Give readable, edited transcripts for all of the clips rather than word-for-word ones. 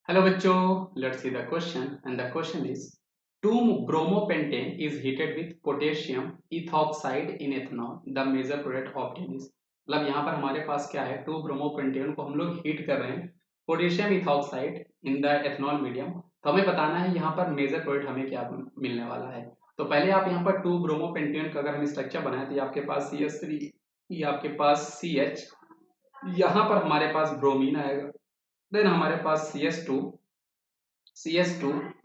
Hello बच्चों, let's see the question and the question is 2-bromopentane is heated with potassium ethoxide in ethanol. The major product obtained is मतलब यहाँ पर हमारे पास क्या है 2-ब्रोमोपेंटेन को हम लोग हीट कर रहे हैं potassium ethoxide in the ethanol medium. तो हमें बताना है यहाँ पर मेजर प्रोडक्ट हमें क्या मिलने वाला है। तो पहले आप यहाँ पर 2-ब्रोमोपेंटेन का अगर हम स्ट्रक्चर बनाए तो ये आपके पास CH3, ये आपके पास CH, यहाँ पर हमारे पास ब्रोमीन आएगा, देन हमारे पास CS2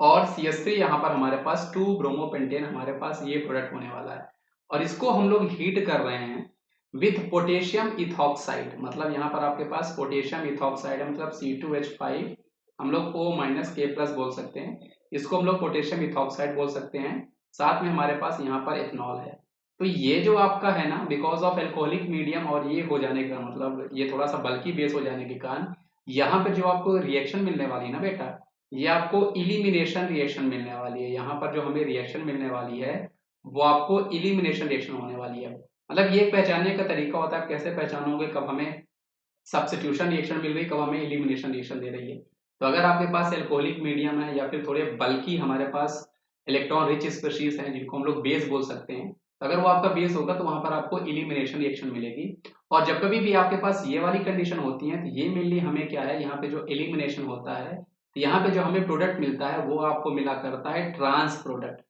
और CS3, यहाँ पर हमारे पास 2-ब्रोमोपेंटेन हमारे पास ये प्रोडक्ट होने वाला है और इसको हम लोग हीट कर रहे हैं विथ पोटेशियम इथॉक्साइड। मतलब यहाँ पर आपके पास पोटेशियम इथॉक्साइड है, मतलब C2H5 हम लोग O-K+ बोल सकते हैं, इसको हम लोग पोटेशियम इथॉक्साइड बोल सकते हैं। साथ में हमारे पास यहाँ पर एथनॉल है। तो ये जो आपका है ना, बिकॉज ऑफ एल्कोहलिक मीडियम और ये हो जाने का मतलब ये थोड़ा सा बल्कि बेस हो जाने के कारण यहाँ पे जो आपको रिएक्शन मिलने वाली है ना बेटा, ये आपको इलिमिनेशन रिएक्शन मिलने वाली है। यहाँ पर जो हमें रिएक्शन मिलने वाली है वो आपको इलिमिनेशन रिएक्शन होने वाली है। मतलब ये पहचानने का तरीका होता है, कैसे पहचानोगे कब हमें सब्स्टिट्यूशन रिएक्शन मिल रही, कब हमें इलिमिनेशन रिएक्शन दे रही है। तो अगर आपके पास एल्कोहलिक मीडियम है या फिर थोड़े बल्कि हमारे पास इलेक्ट्रॉन रिच स्पीशीज हैं जिनको हम लोग बेस बोल सकते हैं, तो अगर वो आपका बेस होगा तो वहां पर आपको इलिमिनेशन रिएक्शन मिलेगी। और जब कभी भी आपके पास ये वाली कंडीशन होती है तो ये मेनली हमें क्या है, यहाँ पे जो एलिमिनेशन होता है तो यहाँ पे जो हमें प्रोडक्ट मिलता है वो आपको मिला करता है ट्रांस प्रोडक्ट।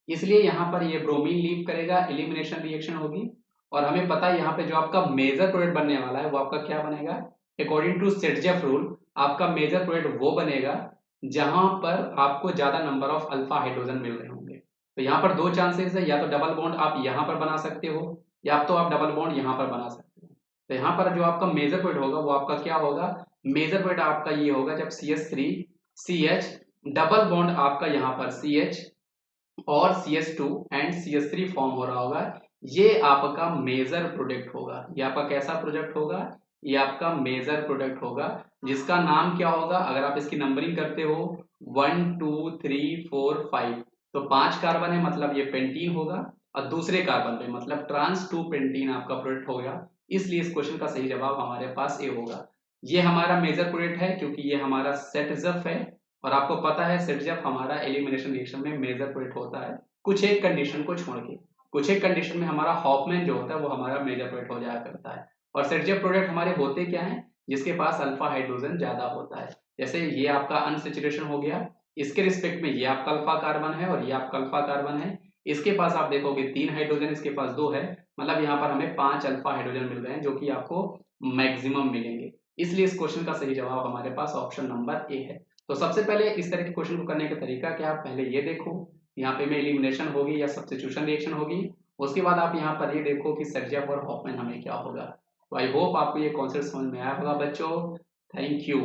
इसलिए यहाँ पर ये ब्रोमीन लीव करेगा, एलिमिनेशन रिएक्शन होगी और हमें पता है यहाँ पे जो आपका मेजर प्रोडक्ट बनने वाला है वो आपका क्या बनेगा, अकॉर्डिंग टू सेटजेफ रूल आपका मेजर प्रोडक्ट वो बनेगा जहां पर आपको ज्यादा नंबर ऑफ अल्फा हाइड्रोजन मिल रहे होंगे। तो यहाँ पर दो चांसेस है, या तो डबल बॉन्ड आप यहाँ पर बना सकते हो या तो आप डबल बॉन्ड यहाँ पर बना सकते हो। तो यहाँ पर जो आपका मेजर प्रोडक्ट होगा वो आपका क्या होगा, मेजर प्रोडक्ट आपका ये होगा जब CH3 CH डबल बॉन्ड आपका यहाँ पर CH और CS2 एंड CS3 फॉर्म हो रहा होगा, ये आपका मेजर प्रोडक्ट होगा। ये आपका कैसा प्रोडक्ट होगा, ये आपका मेजर प्रोडक्ट होगा जिसका नाम क्या होगा, अगर आप इसकी नंबरिंग करते हो 1 2 3 4 5 तो 5 कार्बन है मतलब ये पेंटीन होगा और दूसरे कार्बन पे मतलब ट्रांस 2 पेंटीन आपका प्रोडक्ट होगा। इसलिए इस क्वेश्चन का सही जवाब हमारे पास ए होगा। ये हमारा मेजर प्रोडक्ट है क्योंकि ये हमारा सेटजफ है और आपको पता है सेटजफ हमारा एलिमिनेशन रिएक्शन में मेजर प्रोडक्ट होता है कुछ एक कंडीशन को छोड़ के। कुछ एक कंडीशन में हमारा हॉफमैन जो होता है वो हमारा मेजर प्रोडक्ट हो जाया करता है। और सेटजफ प्रोडक्ट हमारे होते क्या हैं, जिसके पास अल्फा हाइड्रोजन ज्यादा होता है। जैसे ये आपका अनसेचुरेशन हो गया, इसके रिस्पेक्ट में ये आपका अल्फा कार्बन है और ये आपका अल्फा कार्बन है। इसके पास आप देखोगे 3 हाइड्रोजन, इसके पास 2 है, मतलब यहाँ पर हमें 5 अल्फा हाइड्रोजन मिल रहे हैं जो कि आपको मैक्सिमम मिलेंगे। इसलिए इस क्वेश्चन का सही जवाब हमारे पास ऑप्शन नंबर ए है। तो सबसे पहले इस तरह के क्वेश्चन को करने का तरीका क्या, आप पहले ये देखो यहाँ पे में एलिमिनेशन होगी या सब्स्टिट्यूशन रिएक्शन होगी, उसके बाद आप यहाँ पर ये देखो कि सेटजफ और हॉफमैन हमें क्या होगा। तो आई होप आपको ये कॉन्सेप्ट समझ में आया होगा बच्चों। Thank you.